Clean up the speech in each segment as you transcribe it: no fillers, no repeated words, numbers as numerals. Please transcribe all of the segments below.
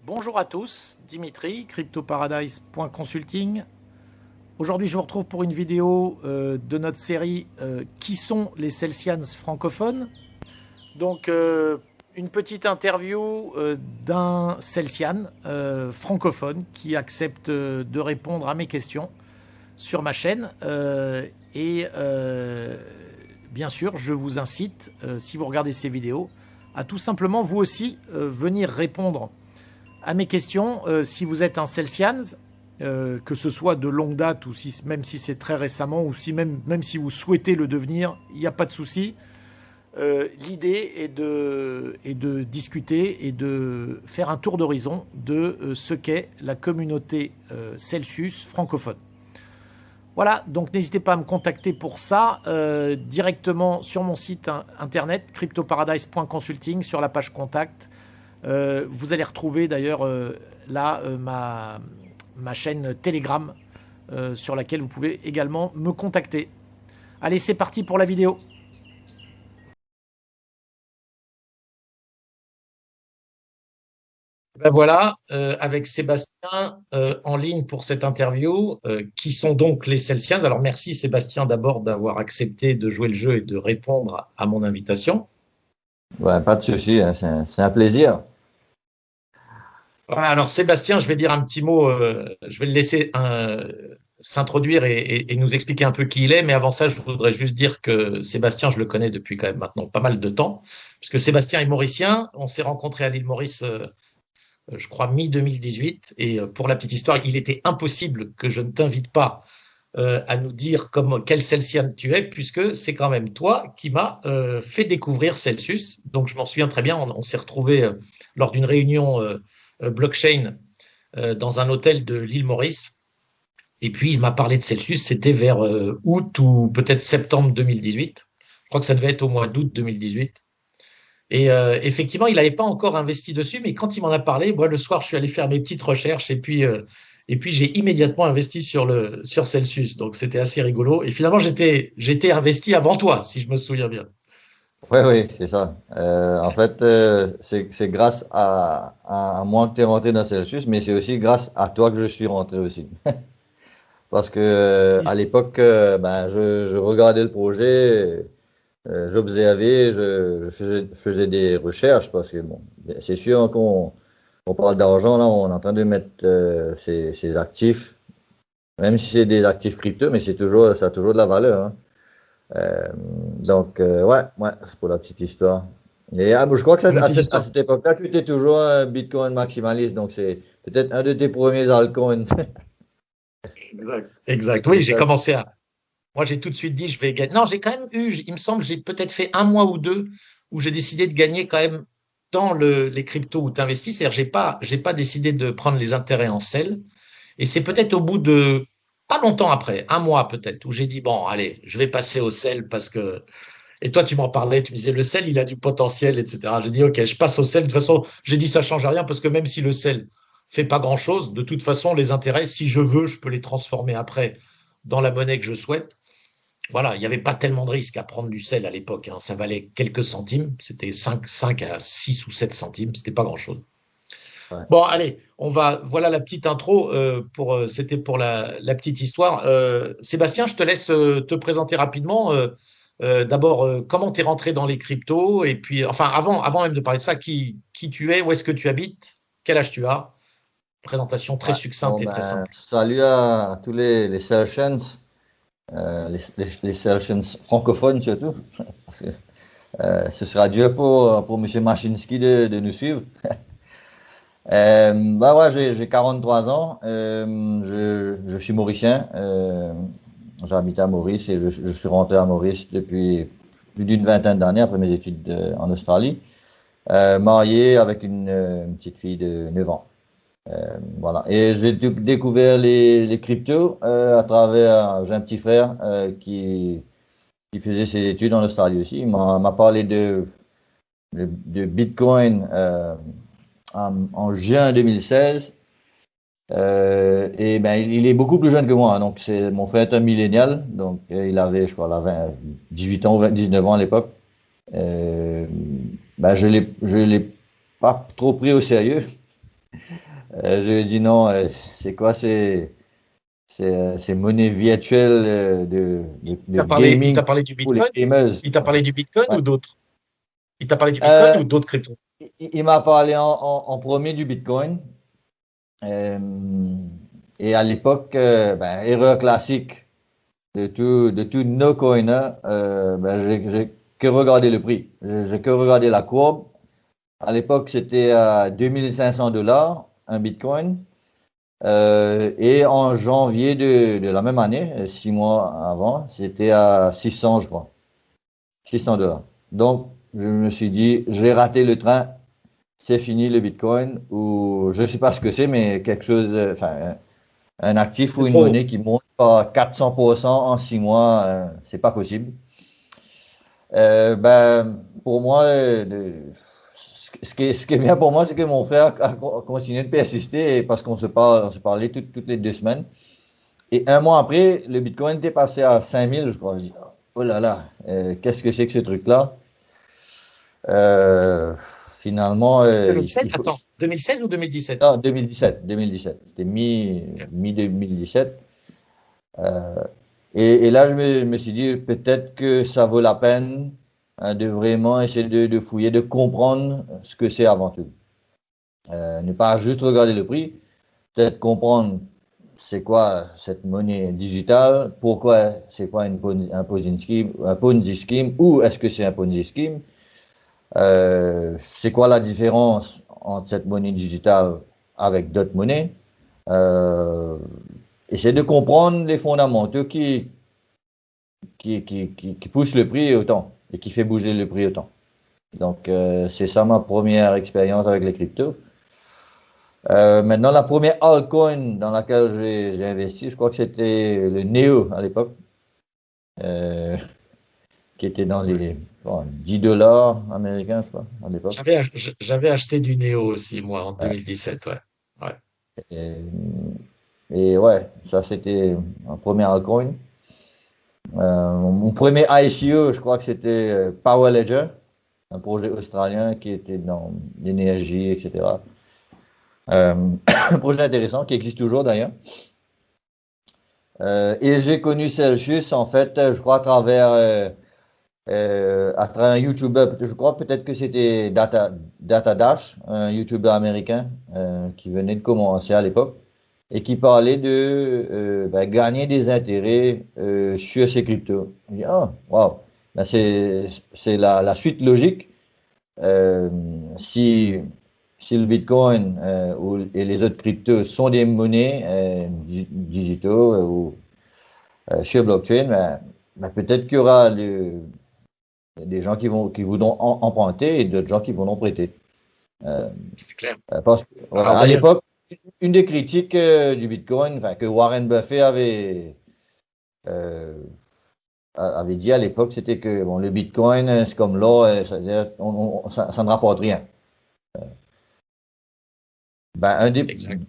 Bonjour à tous, Dimitri, cryptoparadise.consulting. Aujourd'hui, je vous retrouve pour une vidéo de notre série Qui sont les Celsians francophones. Donc, une petite interview d'un Celsian francophone qui accepte de répondre à mes questions sur ma chaîne. Bien sûr, je vous incite, si vous regardez ces vidéos, à tout simplement vous aussi venir répondre à mes questions, si vous êtes un Celsians, que ce soit de longue date ou même si c'est très récemment, ou si même si vous souhaitez le devenir, il n'y a pas de souci. L'idée est de discuter et de faire un tour d'horizon de ce qu'est la communauté Celsius francophone. Voilà, donc n'hésitez pas à me contacter pour ça directement sur mon site internet cryptoparadise.consulting sur la page contact. Vous allez retrouver d'ailleurs là ma chaîne Telegram sur laquelle vous pouvez également me contacter. Allez, c'est parti pour la vidéo. Ben voilà, avec Sébastien en ligne pour cette interview. Qui sont donc les Celsians? Alors merci Sébastien d'abord d'avoir accepté de jouer le jeu et de répondre à mon invitation. Ouais, pas de souci, hein, c'est un plaisir. Voilà, alors Sébastien, je vais dire un petit mot, je vais le laisser s'introduire et nous expliquer un peu qui il est, mais avant ça, je voudrais juste dire que Sébastien, je le connais depuis quand même maintenant pas mal de temps, puisque Sébastien est mauricien, on s'est rencontrés à l'île Maurice, je crois, mi-2018, et pour la petite histoire, il était impossible que je ne t'invite pas à nous dire quel Celsian tu es, puisque c'est quand même toi qui m'as fait découvrir Celsius, donc je m'en souviens très bien, on s'est retrouvés lors d'une réunion blockchain dans un hôtel de l'île Maurice. Et puis, il m'a parlé de Celsius, c'était vers août ou peut-être septembre 2018. Je crois que ça devait être au mois d'août 2018. Et effectivement, il n'avait pas encore investi dessus, mais quand il m'en a parlé, moi, le soir, je suis allé faire mes petites recherches et puis j'ai immédiatement investi sur Celsius. Donc, c'était assez rigolo. Et finalement, j'étais investi avant toi, si je me souviens bien. Oui, oui, c'est ça. En fait, c'est grâce à moi que tu es rentré dans Celsius, mais c'est aussi grâce à toi que je suis rentré aussi. Parce que à l'époque, ben, je regardais le projet, j'observais, je faisais des recherches, parce que bon, c'est sûr qu'on parle d'argent, là, on est en train de mettre ces actifs, même si c'est des actifs crypto, mais ça a toujours de la valeur, hein. Ouais, c'est pour la petite histoire. Et je crois que à cette époque-là, tu étais toujours un Bitcoin maximaliste, donc c'est peut-être un de tes premiers altcoins. Exact. Exact. Oui, j'ai commencé à. Moi, j'ai tout de suite dit, je vais gagner. Non, j'ai quand même eu, il me semble, j'ai peut-être fait un mois ou deux où j'ai décidé de gagner quand même dans les cryptos où tu investis. C'est-à-dire, j'ai pas décidé de prendre les intérêts en sel. Et c'est peut-être au bout de, pas longtemps après, un mois peut-être, où j'ai dit, bon, allez, je vais passer au sel parce que. Et toi, tu m'en parlais, tu me disais, le sel, il a du potentiel, etc. J'ai dit, OK, je passe au sel. De toute façon, j'ai dit, ça change rien parce que même si le sel fait pas grand-chose, de toute façon, les intérêts, si je veux, je peux les transformer après dans la monnaie que je souhaite. Voilà, il n'y avait pas tellement de risques à prendre du sel à l'époque, hein. Ça valait quelques centimes. C'était 5 à 6 ou 7 centimes. C'était pas grand-chose. Ouais. Bon, allez, voilà la petite intro. C'était pour la petite histoire. Sébastien, je te laisse te présenter rapidement. D'abord, comment tu es rentré dans les cryptos? Et puis, enfin, avant même de parler de ça, qui tu es? Où est-ce que tu habites? Quel âge tu as? Présentation très Ouais. succincte Bon, et très ben, simple. salut à tous les Celsians, les Celsians francophones surtout. Parce que, ce sera dur pour M. Machinski de nous suivre. Bah ouais, j'ai 43 ans, je suis mauricien, j'habite à Maurice et je suis rentré à Maurice depuis plus d'une vingtaine d'années après mes études en Australie, marié avec une petite fille de 9 ans. Voilà. Et j'ai découvert les cryptos à travers, j'ai un petit frère qui faisait ses études en Australie aussi. Il m'a parlé de Bitcoin en juin 2016. Et ben, il est beaucoup plus jeune que moi, hein. Donc mon frère est un millénial, donc il avait, je crois, 18 ans, 19 ans à l'époque. Ben, je l'ai pas trop pris au sérieux. Je lui ai dit non, c'est quoi ces monnaies virtuelles de Il gaming t'a parlé du pour les Bitcoin? gamers? Il t'a parlé du Bitcoin Ouais. ou d'autres? Il t'a parlé du Bitcoin Euh, ou d'autres cryptos? il m'a parlé en premier du Bitcoin. Euh, et à l'époque, erreur classique de tout no coiner, j'ai que regardé le prix. J'ai que regardé la courbe. À l'époque, c'était à 2500 $ un Bitcoin. Et en janvier de la même année, 6 mois avant, c'était à 600, je crois. 600 $. Donc, je me suis dit, j'ai raté le train, c'est fini le Bitcoin, ou je ne sais pas ce que c'est, mais quelque chose, enfin, un actif C'est ou une trop. monnaie qui monte à 400% en 6 mois, c'est pas possible. Pour moi, ce qui est bien pour moi, c'est que mon frère a continué de persister parce on se parlait toutes les 2 semaines. Et un mois après, le Bitcoin était passé à 5000, je crois. Je dis, oh là là, qu'est-ce que c'est que ce truc-là? Euh, Finalement, C'était il 2016? faut. Attends, 2016 ou 2017? Non, 2017, 2017. C'était Ok. mi-2017. Et là, je me suis dit, peut-être que ça vaut la peine, hein, de vraiment essayer de fouiller, de comprendre ce que c'est avant tout. Ne pas juste regarder le prix, peut-être comprendre c'est quoi cette monnaie digitale, pourquoi c'est quoi un Ponzi scheme, ou est-ce que c'est un Ponzi scheme, c'est quoi la différence entre cette monnaie digitale avec d'autres monnaies. Euh, Essayer de comprendre les fondamentaux qui pousse le prix autant et qui fait bouger le prix autant. Donc, c'est ça ma première expérience avec les cryptos. Maintenant, la première altcoin dans laquelle j'ai investi, je crois que c'était le Neo à l'époque, euh, qui était dans Ouais. les 10 $ américains, je crois, à l'époque. J'avais acheté du Néo aussi, moi, en Ouais. 2017. Ouais. Ouais. Et, et ouais, ça c'était un premier altcoin. Mon premier ICO, je crois que c'était Power Ledger, un projet australien qui était dans l'énergie, etc. Un projet intéressant qui existe toujours d'ailleurs. Et j'ai connu Celsius en fait, je crois à travers un YouTuber. Je crois peut-être que c'était Data Dash, un YouTuber américain qui venait de commencer à l'époque et qui parlait de gagner des intérêts sur ces cryptos. Je dis, ah, wow. Ben, c'est la suite logique. Euh, si, si le Bitcoin et les autres cryptos sont des monnaies digitaux ou sur blockchain, peut-être qu'il y aura des gens qui voudront emprunter et d'autres gens qui voudront prêter. Euh, C'est clair. Parce que, Alors voilà, à d'ailleurs, l'époque, une des critiques du Bitcoin, enfin, que Warren Buffett euh, avait dit à l'époque, c'était que bon, le Bitcoin, c'est comme l'or, c'est-à-dire, ça ne rapporte rien. Ben, exact.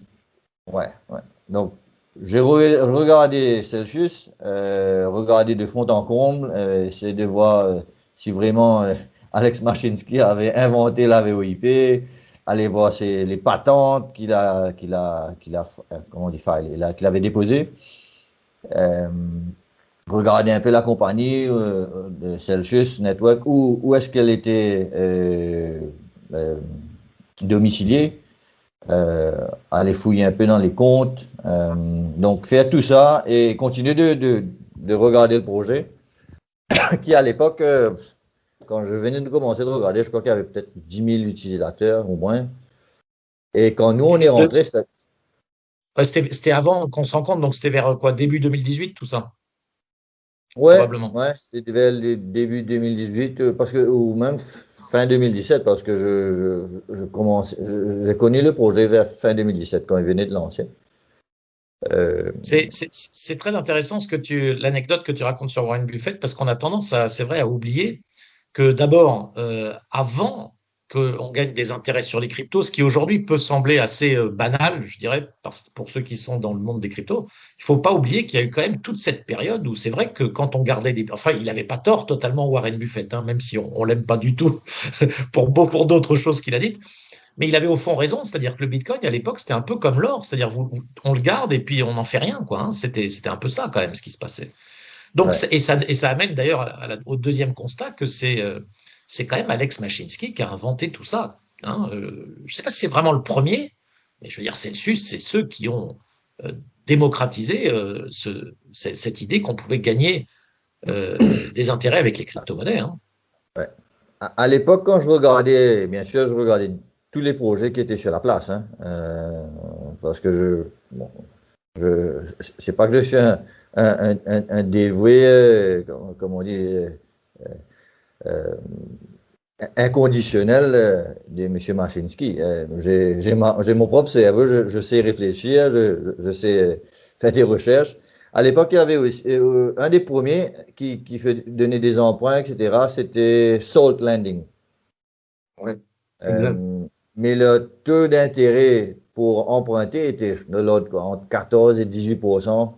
ouais, ouais. Donc, j'ai regardé Celsius, regardé de fond en comble, essayé de voir si vraiment Alex Mashinsky avait inventé la VOIP, aller voir les patentes comment on dit, qu'il avait déposées, euh, regarder un peu la compagnie de Celsius Network, où est-ce qu'elle était euh, domiciliée, aller fouiller un peu dans les comptes. Donc, faire tout ça et continuer de regarder le projet, qui à l'époque, quand je venais de commencer de regarder, je crois qu'il y avait peut-être 10 000 utilisateurs au moins. Et quand nous, on est rentré, Ouais, c'était avant qu'on se rencontre, donc c'était vers quoi, début 2018, tout ça, ouais, probablement. ouais, c'était vers le début 2018, parce que, ou même fin 2017, parce que j'ai connu le projet vers fin 2017, quand il venait de lancer. Euh, C'est très intéressant l'anecdote que tu racontes sur Warren Buffett, parce qu'on a tendance c'est vrai, à oublier que d'abord, avant qu'on gagne des intérêts sur les cryptos, ce qui aujourd'hui peut sembler assez banal, je dirais, pour ceux qui sont dans le monde des cryptos, il ne faut pas oublier qu'il y a eu quand même toute cette période où c'est vrai que quand on gardait des... Enfin, il n'avait pas tort totalement, Warren Buffett, hein, même si on ne l'aime pas du tout pour d'autres choses qu'il a dites. Mais il avait au fond raison, c'est-à-dire que le Bitcoin, à l'époque, c'était un peu comme l'or, c'est-à-dire on le garde et puis on n'en fait rien, quoi. Hein. C'était un peu ça, quand même, ce qui se passait. Donc, Ouais. et ça amène d'ailleurs au deuxième constat que c'est quand même Alex Mashinsky qui a inventé tout ça. Hein. Je ne sais pas si c'est vraiment le premier, mais je veux dire, Celsius, c'est ceux qui ont euh, démocratisé cette idée qu'on pouvait gagner des intérêts avec les crypto-monnaies. Hein. Ouais. À l'époque, quand je regardais, bien sûr, je regardais tous les projets qui étaient sur la place, hein, parce que bon, c'est pas que je suis un dévoué, comme on dit, euh, inconditionnel de M. Mashinsky. J'ai mon propre cerveau, je sais réfléchir, je sais faire des recherches. À l'époque, il y avait aussi, un des premiers qui fait donner des emprunts, etc. C'était Salt Landing. Ouais, exact. Euh, mais le taux d'intérêt pour emprunter était de l'autre, quoi, entre 14 et 18%.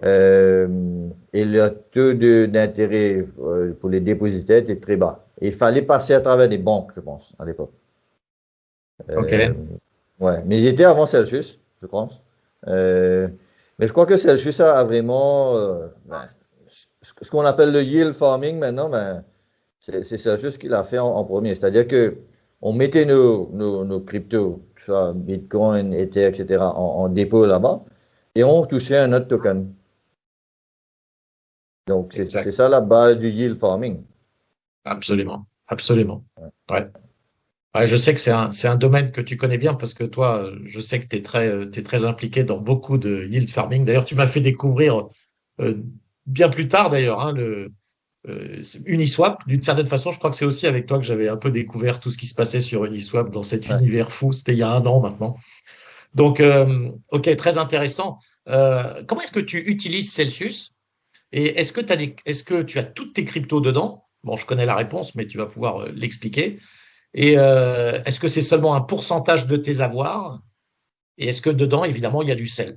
Et le taux d'intérêt pour les dépositaires était très bas. Il fallait passer à travers des banques, je pense, à l'époque. Ok. Euh, ouais, mais ils étaient avant Celsius, je pense. Euh, mais je crois que Celsius a vraiment ce qu'on appelle le yield farming maintenant, ben, c'est Celsius qui l'a fait en premier. C'est-à-dire que on mettait nos cryptos, que ce soit Bitcoin, Ether, etc., en dépôt là-bas, et on touchait un autre token. Donc, c'est Exact. ça la base du yield farming. Absolument. Absolument. Ouais. Ouais, je sais que c'est un domaine que tu connais bien parce que toi, je sais que t'es très impliqué dans beaucoup de yield farming. D'ailleurs, tu m'as fait découvrir euh, bien plus tard, d'ailleurs, hein, Uniswap. D'une certaine façon, je crois que c'est aussi avec toi que j'avais un peu découvert tout ce qui se passait sur Uniswap dans cet Ouais. univers fou. C'était il y a un an maintenant. Donc, ok, très intéressant. Comment est-ce que tu utilises Celsius? Et est-ce que tu as toutes tes cryptos dedans? Bon, je connais la réponse, mais tu vas pouvoir l'expliquer. Et est-ce que c'est seulement un pourcentage de tes avoirs? Et est-ce que dedans, évidemment, il y a du sel?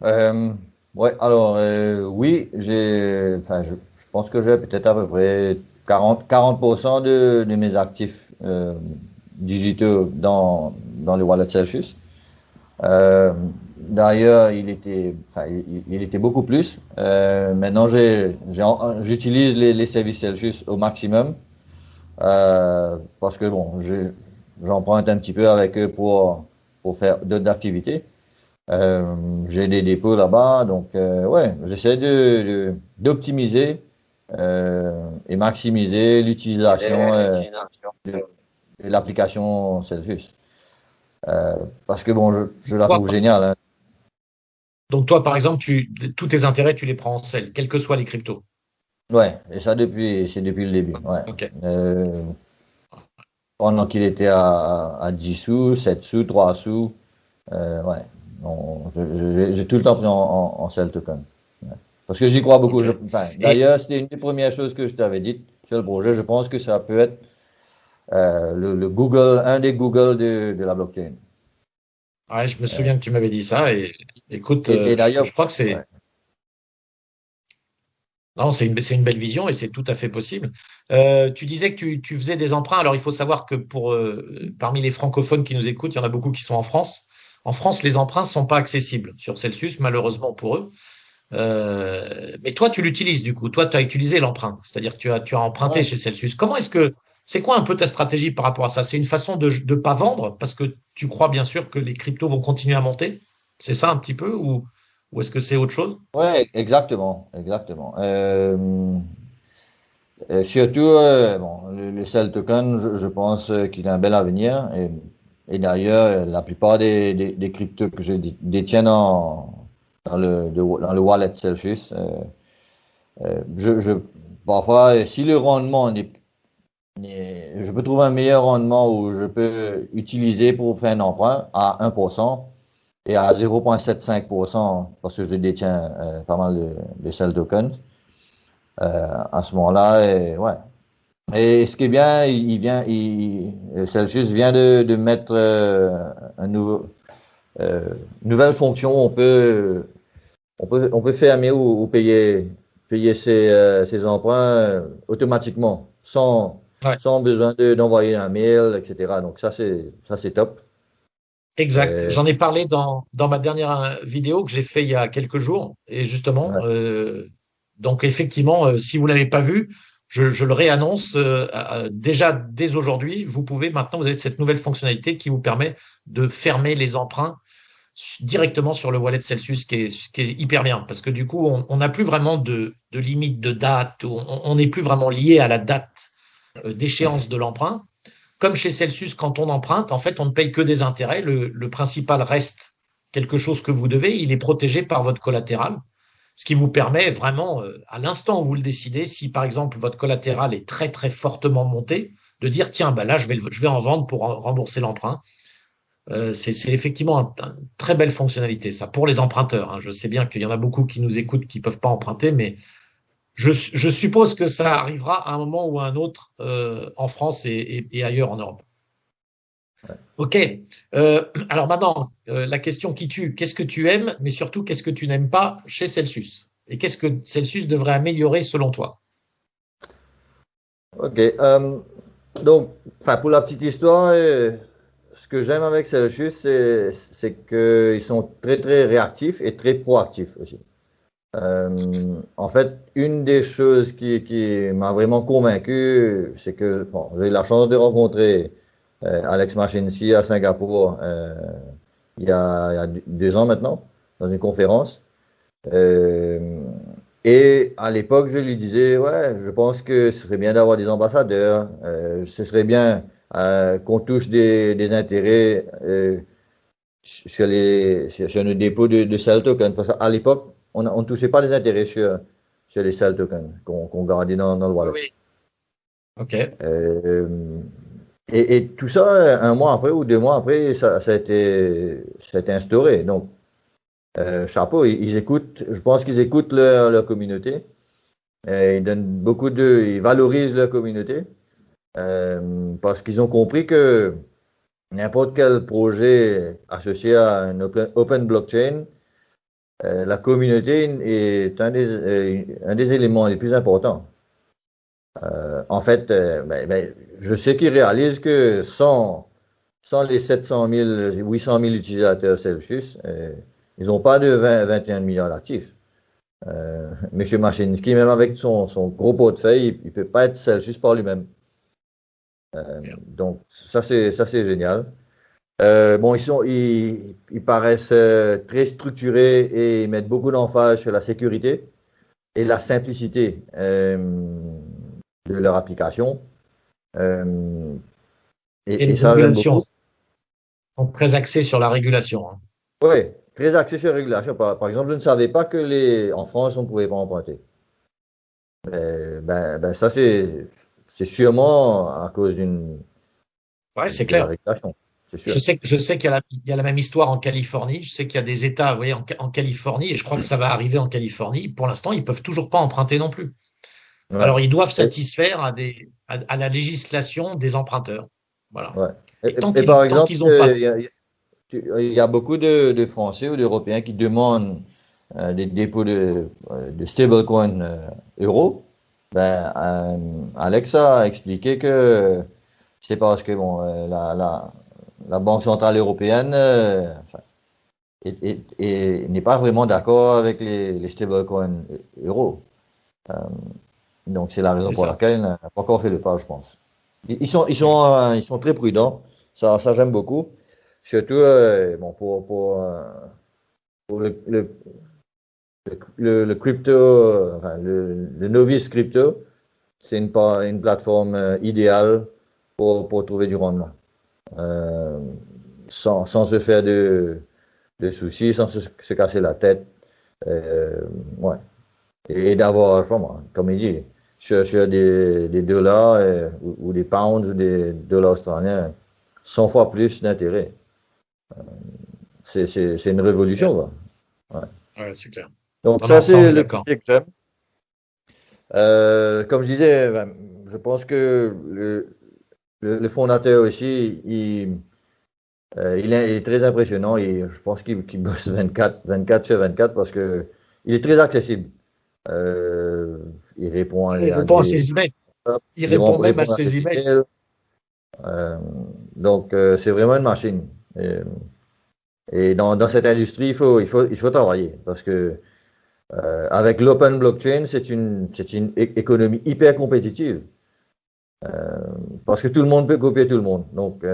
Euh, ouais, alors, oui, enfin, je pense que j'ai peut-être à peu près 40% de mes actifs digitaux dans le wallet Celsius. Euh, D'ailleurs, enfin, il était beaucoup plus. Maintenant, j'utilise les services Celsius au maximum parce que bon, j'emprunte un petit peu avec eux pour faire d'autres activités. J'ai des dépôts là-bas, donc ouais, j'essaie d'optimiser et maximiser l'utilisation de l'application Celsius. Parce que bon, je la Toi, trouve géniale. Hein. donc toi, par exemple, tous tes intérêts, tu les prends en sel, quels que soient les cryptos. Ouais, et ça c'est depuis le début. Ouais. Ok. Euh, Pendant qu'il était à 10 sous, 7 sous, 3 sous, ouais. J'ai tout le temps pris en sell token. Ouais. Parce que j'y crois beaucoup. Ok. Enfin, Et d'ailleurs, c'était une des premières choses que je t'avais dit sur le projet. Je pense que ça peut être le Google, un des Google de la blockchain. ouais, je me Euh, souviens que tu m'avais dit ça. Et écoute, et d'ailleurs, je crois que ouais. non, c'est une belle vision et c'est tout à fait possible. Tu disais que tu faisais des emprunts. Alors, il faut savoir que parmi les francophones qui nous écoutent, il y en a beaucoup qui sont en France. En France, les emprunts ne sont pas accessibles sur Celsius, malheureusement pour eux. Mais toi, tu l'utilises du coup. Toi, tu as utilisé l'emprunt, c'est-à-dire que tu as emprunté Ouais. chez Celsius. C'est quoi un peu ta stratégie par rapport à ça? C'est une façon de ne pas vendre parce que tu crois bien sûr que les cryptos vont continuer à monter? C'est ça un petit peu ou est-ce que c'est autre chose? Ouais, exactement, exactement. Surtout, bon, le sell token, je pense qu'il a un bel avenir. Et d'ailleurs, la plupart des cryptos que je détiens dans le wallet Celsius, parfois, si le rendement je peux trouver un meilleur rendement où je peux utiliser pour faire un emprunt à 1% et à 0,75% parce que je détiens pas mal de sell tokens. À ce moment-là, ouais. Et ce qui est bien, Celsius vient de mettre nouvelle fonction. On peut fermer ou payer ses emprunts automatiquement, Ouais. sans besoin d'envoyer un mail, etc. Donc ça, c'est top. Exact. Euh, J'en ai parlé dans ma dernière vidéo que j'ai fait il y a quelques jours. Et justement, ouais. donc effectivement, si vous ne l'avez pas vu, je le réannonce déjà dès aujourd'hui. Vous pouvez maintenant, vous avez cette nouvelle fonctionnalité qui vous permet de fermer les emprunts directement sur le wallet Celsius, ce qui est hyper bien. Parce que du coup, on n'a plus vraiment de limite de date, on n'est plus vraiment lié à la date d'échéance de l'emprunt. Comme chez Celsius, quand on emprunte, en fait, on ne paye que des intérêts. Le principal reste quelque chose que vous devez. Il est protégé par votre collatéral, ce qui vous permet vraiment, à l'instant où vous le décidez, si par exemple votre collatéral est très très fortement monté, de dire tiens, bah là, je vais en vendre pour rembourser l'emprunt. C'est effectivement une très belle fonctionnalité, ça, pour les emprunteurs, hein. Je sais bien qu'il y en a beaucoup qui nous écoutent qui ne peuvent pas emprunter, mais je suppose que ça arrivera à un moment ou à un autre en France et ailleurs en Europe. Ok. Alors maintenant, la question qui tue, qu'est-ce que tu aimes, mais surtout qu'est-ce que tu n'aimes pas chez Celsius? Et qu'est-ce que Celsius devrait améliorer selon toi? Ok. Donc, enfin, pour la petite histoire, ce que j'aime avec Celsius, c'est qu'ils sont très, très réactifs et très proactifs aussi. En fait, une des choses qui m'a vraiment convaincu, c'est que bon, j'ai eu la chance de rencontrer Alex Mashinsky à Singapour il y a 2 ans maintenant, dans une conférence. Euh, et à l'époque, je lui disais, ouais, je pense que ce serait bien d'avoir des ambassadeurs, ce serait bien qu'on touche des intérêts sur nos dépôts de sell tokens. Parce qu'à l'époque, on ne touchait pas les intérêts sur les sell tokens qu'on gardait dans le Oui, wallet. oui. Ok. Euh, et tout ça, un mois après ou 2 mois après, ça a été instauré. Donc, chapeau, ils écoutent, je pense qu'ils écoutent leur communauté. Ils valorisent leur communauté parce qu'ils ont compris que n'importe quel projet associé à un open blockchain, la communauté est un des éléments les plus importants. En fait, je sais qu'ils réalisent que sans les 700 000, 800 000 utilisateurs Celsius, ils n'ont pas de 21 millions d'actifs. Monsieur Mashinsky, même avec son gros portefeuille, il ne peut pas être Celsius par lui-même. Donc, ça c'est génial. Bon, ils paraissent très structurés et ils mettent beaucoup d'emphase sur la sécurité et la simplicité de leur application. Euh, Et et les ça, j'aime régulations beaucoup. sont très axées sur la régulation, hein. Oui, très axé sur la régulation. Par exemple, je ne savais pas que en France, on ne pouvait pas emprunter. Ça, c'est sûrement à cause Ouais, c'est de la clair. régulation, c'est Je sûr. sais, je sais qu'il y a la même histoire en Californie. Je sais qu'il y a des États, vous voyez, en Californie, et je crois que ça va arriver en Californie. Pour l'instant, ils peuvent toujours pas emprunter non plus. Ouais. Alors, ils doivent Et, satisfaire à la législation des emprunteurs. Voilà. ouais. Et tant Et par qu'ils tant exemple, qu'ils n'ont pas. il y a beaucoup de Français ou d'Européens qui demandent des dépôts de stablecoin euros. Alexa a expliqué que c'est parce que bon, la Banque centrale européenne enfin, n'est pas vraiment d'accord avec les stablecoins euros. Euh, donc c'est la raison C'est pour ça. laquelle elle n'a pas encore fait le pas, je pense. Ils sont très prudents. Ça j'aime beaucoup. Surtout bon, pour le crypto, enfin, le novice crypto, c'est une plateforme idéale pour trouver du rendement. Euh, sans se faire de soucis, sans se casser la tête. Euh, ouais. Et d'avoir, vraiment, comme il dit, sur des dollars ou des pounds ou des dollars australiens, 100 fois plus d'intérêt. C'est une Clair. révolution, quoi. Ouais. Ouais, c'est clair. Donc Non, ça, non, ça, on est c'est le d'accord. côté que j'aime. Comme je disais, je pense que le fondateur aussi, il est très impressionnant et je pense qu'il bosse 24 sur 24 parce que il est très accessible. Euh, il répond Il à répond à ses emails. Il répond même à répond à ses ses emails. emails. Donc, c'est vraiment une machine. Et dans cette industrie, il faut travailler parce que avec l'open blockchain, c'est une économie hyper compétitive parce que tout le monde peut copier tout le monde. Donc,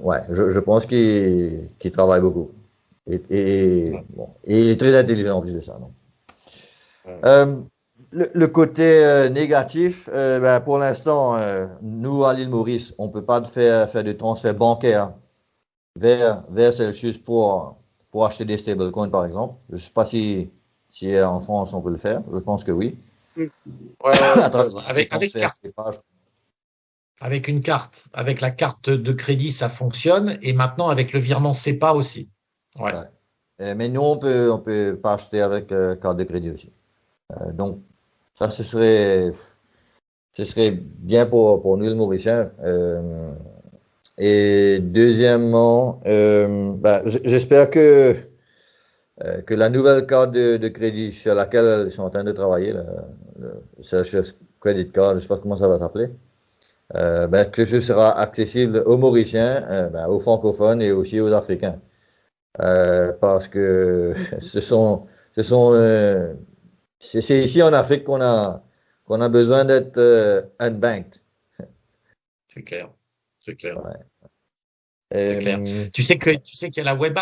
ouais, je pense qu'il travaille beaucoup. Bon, et il est très intelligent en plus de ça. Donc. Euh, le côté négatif, ben, pour l'instant, nous, à l'île Maurice, on ne peut pas faire de transfert bancaire vers Celsius pour acheter des stablecoins, par exemple. Je ne sais pas si en France, on peut le faire. Je pense que oui. Ouais, avec une carte. Avec la carte de crédit, ça fonctionne. Et maintenant, avec le virement SEPA aussi. Ouais. Mais nous, on peut pas acheter avec carte de crédit aussi. Donc, ça, ce serait bien pour nous, les Mauriciens. Et deuxièmement, ben, j'espère que la nouvelle carte de crédit sur laquelle ils sont en train de travailler, le Celsius Credit Card, je ne sais pas comment ça va s'appeler, ben, que ce sera accessible aux Mauriciens, ben, aux francophones et aussi aux Africains. Parce que c'est ici en Afrique qu'on a besoin d'être unbanked. C'est clair. C'est clair. Ouais. C'est clair. Tu sais qu'il y a la web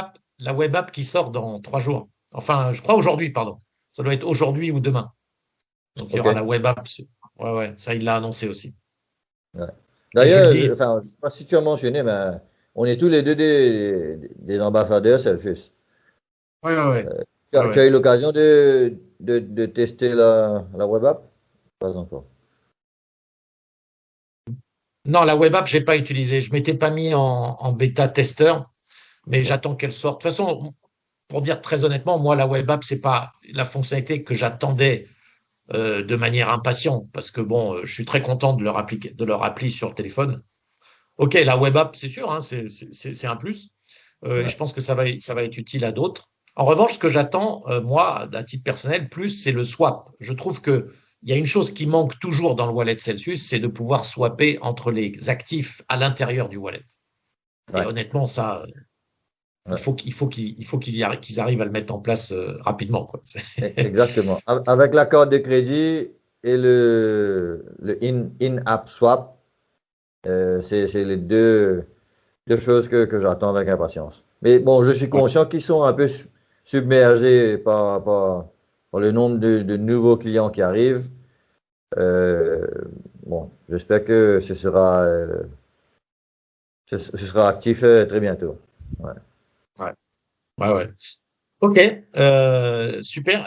app qui sort dans 3 jours. Enfin, je crois aujourd'hui, pardon. Ça doit être aujourd'hui ou demain. Donc, il y aura la web app. Ouais, ça, il l'a annoncé aussi. Ouais. D'ailleurs, je ne sais pas si tu as mentionné, mais on est tous les deux des ambassadeurs Celsius. Ouais. Tu as eu l'occasion de tester la web app? Pas encore. Non, la web app, je n'ai pas utilisé. Je ne m'étais pas mis en bêta testeur, mais j'attends qu'elle sorte. De toute façon, pour dire très honnêtement, moi, la web app, ce n'est pas la fonctionnalité que j'attendais de manière impatiente, parce que bon, je suis très content de leur appli sur le téléphone. Ok, la web app, c'est sûr, hein, c'est un plus. Et je pense que ça va être utile à d'autres. En revanche, ce que j'attends, moi, à titre personnel, plus, c'est le swap. Je trouve qu'il y a une chose qui manque toujours dans le wallet Celsius, c'est de pouvoir swapper entre les actifs à l'intérieur du wallet. Et honnêtement, ça, il faut qu'ils arrivent à le mettre en place rapidement, quoi. Exactement. Avec la carte de crédit et le in-app swap, c'est les deux choses que j'attends avec impatience. Mais bon, je suis conscient qu'ils sont un peu submergés par le nombre de nouveaux clients qui arrivent. Bon, j'espère que ce sera actif très bientôt. Ouais. Ok, super.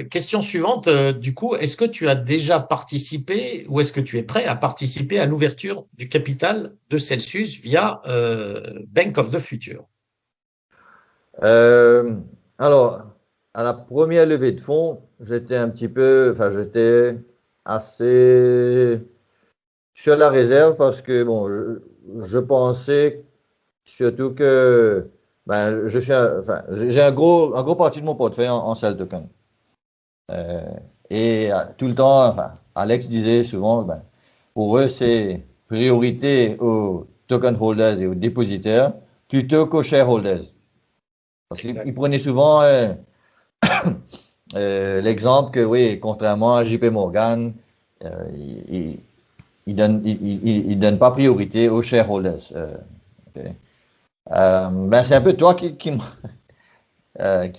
Question suivante, du coup, est-ce que tu as déjà participé ou est-ce que tu es prêt à participer à l'ouverture du capital de Celsius via Bank of the Future? Alors, à la première levée de fonds, j'étais assez sur la réserve parce que, bon, je pensais surtout que ben, j'ai un gros parti de mon portefeuille en sell token. Et tout le temps, enfin, Alex disait souvent, ben, pour eux, c'est priorité aux token holders et aux dépositaires plutôt qu'aux shareholders. Parce qu'ils prenaient souvent l'exemple que, oui, contrairement à JP Morgan, ils ne donnent pas priorité aux shareholders. Ben, c'est un peu toi qui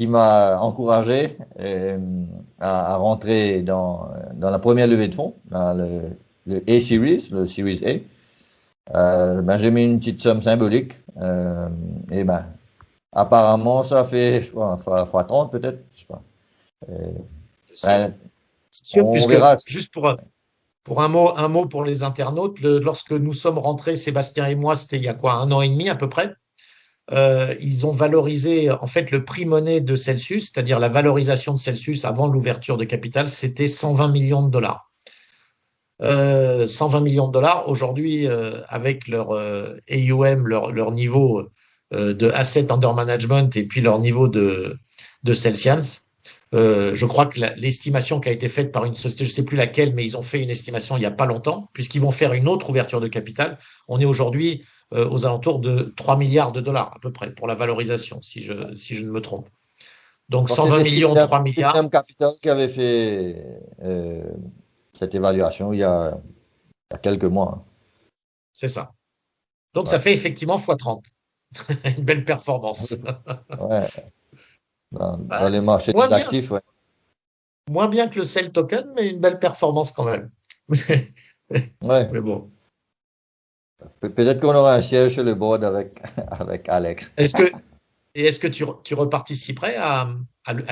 m'a encouragé à rentrer dans la première levée de fonds, dans le A-Series, le Series A. Ben, j'ai mis une petite somme symbolique et ben, apparemment, ça fait fois 30 peut-être, je sais pas. C'est sûr, puisque juste pour un mot pour les internautes, lorsque nous sommes rentrés, Sébastien et moi, c'était il y a quoi, 1 an et demi à peu près. Ils ont valorisé en fait le prix monnaie de Celsius, c'est-à-dire la valorisation de Celsius avant l'ouverture de capital, c'était 120 millions de dollars. 120 millions de dollars aujourd'hui, avec leur AUM, leur niveau de asset under management et puis leur niveau de Celsius, Je crois que l'estimation qui a été faite par une société, je ne sais plus laquelle, mais ils ont fait une estimation il n'y a pas longtemps, puisqu'ils vont faire une autre ouverture de capital. On est aujourd'hui aux alentours de 3 milliards de dollars à peu près pour la valorisation, si je ne me trompe. Donc Donc 120 c'était millions, 3 milliards, Sygnum Capital qui avait fait cette évaluation il y a quelques mois. c'est ça. Donc ça Ouais. fait effectivement x30. Une belle performance. Ouais. Dans Ouais. les marchés Moins des bien, actifs, ouais. moins bien que le Cell Token, mais une belle performance quand même. Ouais. Mais bon. Peut-être qu'on aura un siège sur le board avec, avec Alex. Est-ce que, est-ce que tu reparticiperais à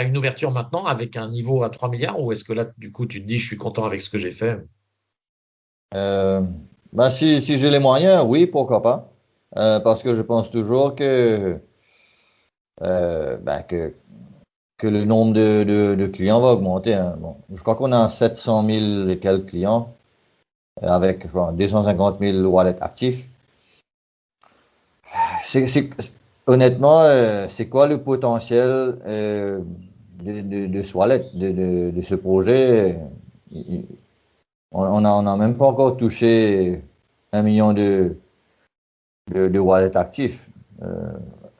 une ouverture maintenant avec un niveau à 3 milliards ou est-ce que là, du coup, tu te dis, je suis content avec ce que j'ai fait? Euh, ben si j'ai les moyens, oui, pourquoi pas. Parce que je pense toujours ben que le nombre de clients va augmenter, hein. Bon, je crois qu'on a 700 000 et quelques clients avec je crois, 250 000 wallets actifs. C'est, c'est- Honnêtement, c'est quoi le potentiel de ce wallet, de ce projet? Il- on a même pas encore touché 1 million de wallets actifs. Euh,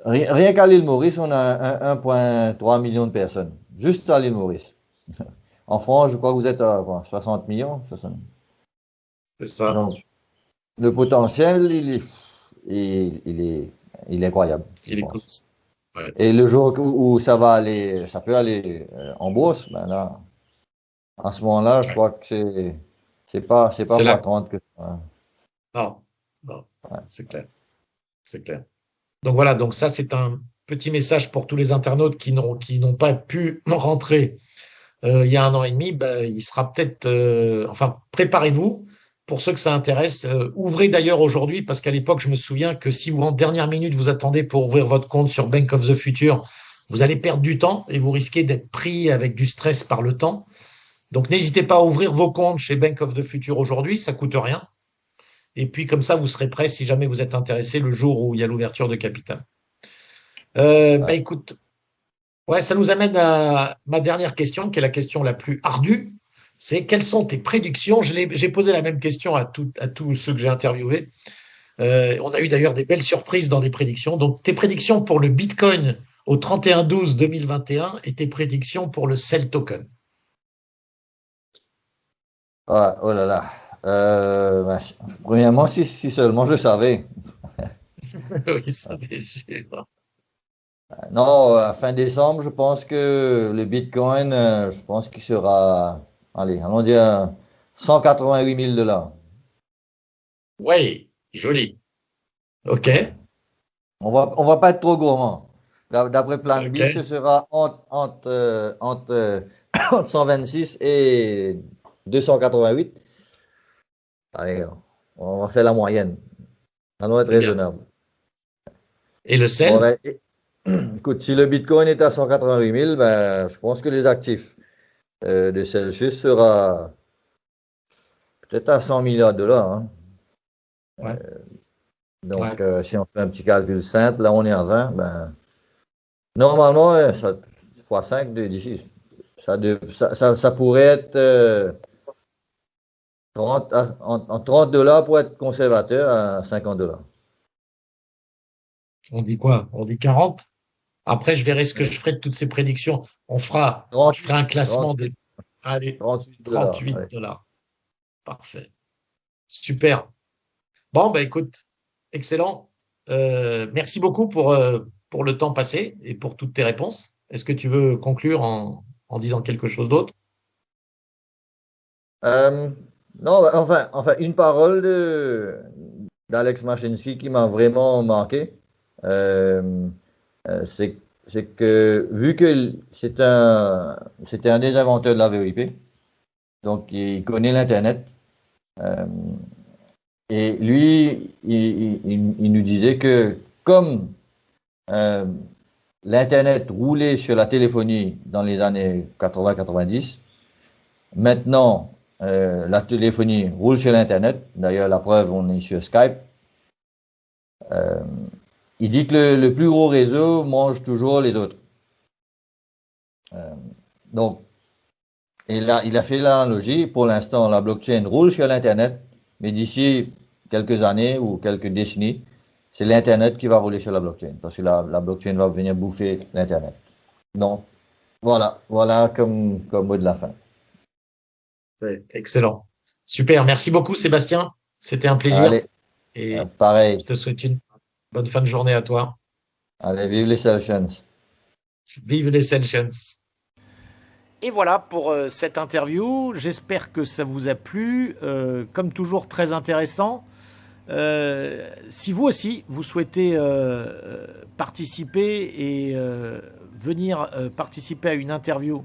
rien qu'à l'île Maurice, on a 1,3 million de personnes. Juste à l'île Maurice. En France, je crois que vous êtes à quoi, 60 millions. 60. C'est ça. Donc, le potentiel, il est incroyable, je Il est cool. pense. Ouais. Et le jour où ça va aller, ça peut aller en bourse, ben là, à ce moment-là, je Ouais. crois que c'est pas C'est fois là. 30 que ça. Non, non, Ouais. c'est clair. C'est clair. Donc voilà, donc ça, c'est un petit message pour tous les internautes qui n'ont pas pu rentrer il y a 1 an et demi. Ben, il sera peut-être. Enfin, préparez-vous. Pour ceux que ça intéresse, ouvrez d'ailleurs aujourd'hui, parce qu'à l'époque, je me souviens que si vous, en dernière minute, vous attendez pour ouvrir votre compte sur Bank of the Future, vous allez perdre du temps et vous risquez d'être pris avec du stress par le temps. Donc, n'hésitez pas à ouvrir vos comptes chez Bank of the Future aujourd'hui, ça coûte rien. Et puis, comme ça, vous serez prêt si jamais vous êtes intéressé le jour où il y a l'ouverture de capital. Bah, Ouais. écoute, ouais, ça nous amène à ma dernière question, qui est la question la plus ardue. C'est quelles sont tes prédictions? J'ai posé la même question à tous ceux que j'ai interviewés. On a eu d'ailleurs des belles surprises dans les prédictions. Donc, tes prédictions pour le Bitcoin au 31/12/2021 et tes prédictions pour le Cell Token. Ah, oh là là. Ben, premièrement, si seulement je savais. Oui, ça Non, fin décembre, je pense que le Bitcoin, je pense qu'il sera, allez, allons dire 188 000 dollars. Oui, joli. OK. On va pas être trop gourmand. D'après Plan B, ce OK. sera entre 126 et 288. Allez, on va faire la moyenne. Ça doit être Très bien. raisonnable. Et le Bon, Cell? ben, écoute, si le Bitcoin est à 188 000, ben, je pense que les actifs de Celsius sera peut-être à 100 milliards de dollars, hein. Ouais. Donc, Ouais. si on fait un petit calcul simple, là, on est à 20. Ben, normalement, ça, fois 5 d'ici. Ça pourrait être 30 en 30 dollars pour être conservateur à 50 dollars. On dit quoi? On dit 40? Après, je verrai ce que je ferai de toutes ces prédictions. Je ferai 38, un classement 38, des, allez, 38 dollars. 38 Ouais. dollars. Parfait. Super. Bon, bah écoute, excellent. Merci beaucoup pour le temps passé et pour toutes tes réponses. Est-ce que tu veux conclure en disant quelque chose d'autre? Euh, non, enfin, une parole d'Alex Mashinsky qui m'a vraiment marqué. Euh, c'est que vu que c'était un des inventeurs de la VOIP, donc il connaît l'Internet. euh, et lui, il nous disait que comme euh, l'Internet roulait sur la téléphonie dans les années 80-90, maintenant la téléphonie roule sur l'Internet. D'ailleurs, la preuve, on est sur Skype. Euh, il dit que le plus gros réseau mange toujours les autres. Euh, Donc, il a fait l'analogie. Pour l'instant, la blockchain roule sur l'Internet, mais d'ici quelques années ou quelques décennies, c'est l'Internet qui va rouler sur la blockchain, parce que la blockchain va venir bouffer l'Internet. Donc, voilà comme mot de la fin. Ouais, excellent. Super. Merci beaucoup, Sébastien. C'était un plaisir. Allez, Et je pareil. te souhaite une bonne fin de journée à toi. Allez, vive les Sessions. Vive les Sessions. Et voilà pour cette interview. J'espère que ça vous a plu. Comme toujours, très intéressant. Si vous aussi, vous souhaitez participer et venir participer à une interview